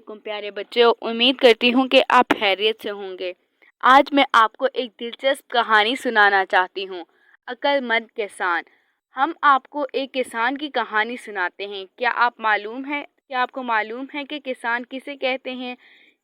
वालेकुम प्यारे बच्चों, उम्मीद करती हूँ कि आप खैरियत से होंगे। आज मैं आपको एक दिलचस्प कहानी सुनाना चाहती हूँ, अक्लमंद किसान। हम आपको एक किसान की कहानी सुनाते हैं। क्या आपको मालूम है कि किसान किसे कहते हैं?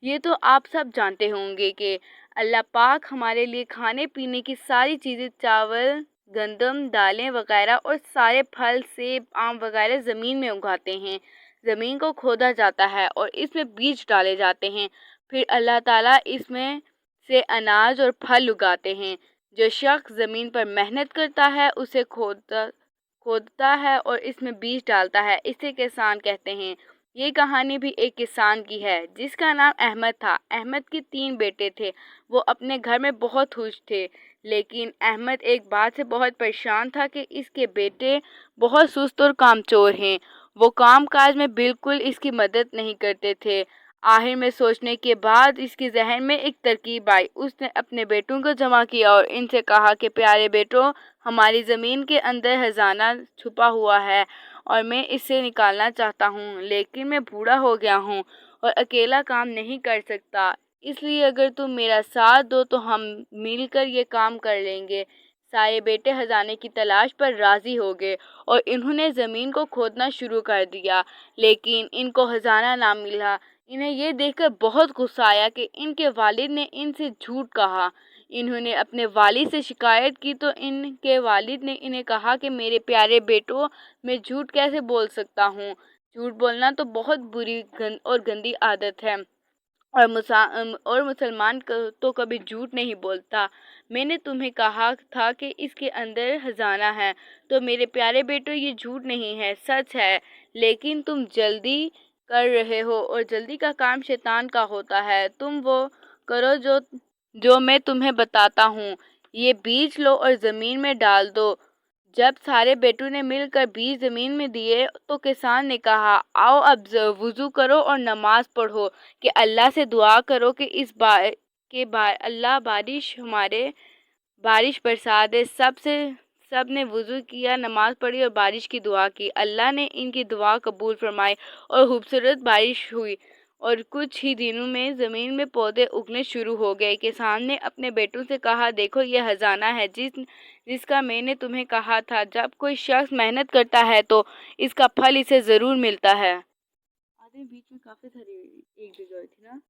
ये तो आप सब जानते होंगे कि अल्लाह पाक हमारे लिए खाने पीने की सारी चीज़ें, चावल, गंदम, दालें वगैरह और सारे फल, सेब, आम वगैरह ज़मीन में उगाते हैं। ज़मीन को खोदा जाता है और इसमें बीज डाले जाते हैं। फिर अल्लाह ताला इसमें से अनाज और फल उगाते हैं। जो शख्स ज़मीन पर मेहनत करता है, उसे खोदता है और इसमें बीज डालता है, इसे किसान कहते हैं। ये कहानी भी एक किसान की है जिसका नाम अहमद था। अहमद के 3 बेटे थे। वो अपने घर में बहुत खुश थे, लेकिन अहमद एक बात से बहुत परेशान था कि इसके बेटे बहुत सुस्त और कामचोर हैं। वो काम काज में बिल्कुल इसकी मदद नहीं करते थे। आखिर में सोचने के बाद इसके जहन में एक तरकीब आई। उसने अपने बेटों को जमा किया और इनसे कहा कि प्यारे बेटों, हमारी ज़मीन के अंदर खजाना छुपा हुआ है और मैं इसे निकालना चाहता हूँ, लेकिन मैं बूढ़ा हो गया हूँ और अकेला काम नहीं कर सकता। इसलिए अगर तुम मेरा साथ दो तो हम मिलकर ये काम कर लेंगे। सारे बेटे खजाने की तलाश पर राज़ी हो गए और इन्होंने ज़मीन को खोदना शुरू कर दिया, लेकिन इनको खजाना ना मिला। इन्हें ये देखकर बहुत गुस्सा आया कि इनके वालिद ने इनसे झूठ कहा। इन्होंने अपने वालिद से शिकायत की तो इनके वालिद ने इन्हें कहा कि मेरे प्यारे बेटों, मैं झूठ कैसे बोल सकता हूँ? झूठ बोलना तो बहुत बुरी और गंदी आदत है और मुसलमान तो कभी झूठ नहीं बोलता। मैंने तुम्हें कहा था कि इसके अंदर खजाना है, तो मेरे प्यारे बेटों ये झूठ नहीं है, सच है। लेकिन तुम जल्दी कर रहे हो और जल्दी का काम शैतान का होता है। तुम वो करो जो मैं तुम्हें बताता हूँ। ये बीज लो और ज़मीन में डाल दो। जब सारे बेटों ने मिलकर बीज ज़मीन में दिए तो किसान ने कहा, आओ अब वज़ू करो और नमाज पढ़ो कि अल्लाह से दुआ करो कि इस बार अल्लाह बारिश बरसा दे। सब ने वज़ू किया, नमाज पढ़ी और बारिश की दुआ की। अल्लाह ने इनकी दुआ कबूल फरमाई और खूबसूरत बारिश हुई और कुछ ही दिनों में ज़मीन में पौधे उगने शुरू हो गए। किसान ने अपने बेटों से कहा, देखो यह खजाना है जिसका मैंने तुम्हें कहा था। जब कोई शख्स मेहनत करता है तो इसका फल इसे ज़रूर मिलता है। आधे बीच में काफ़ी सारी एक जगह थी ना।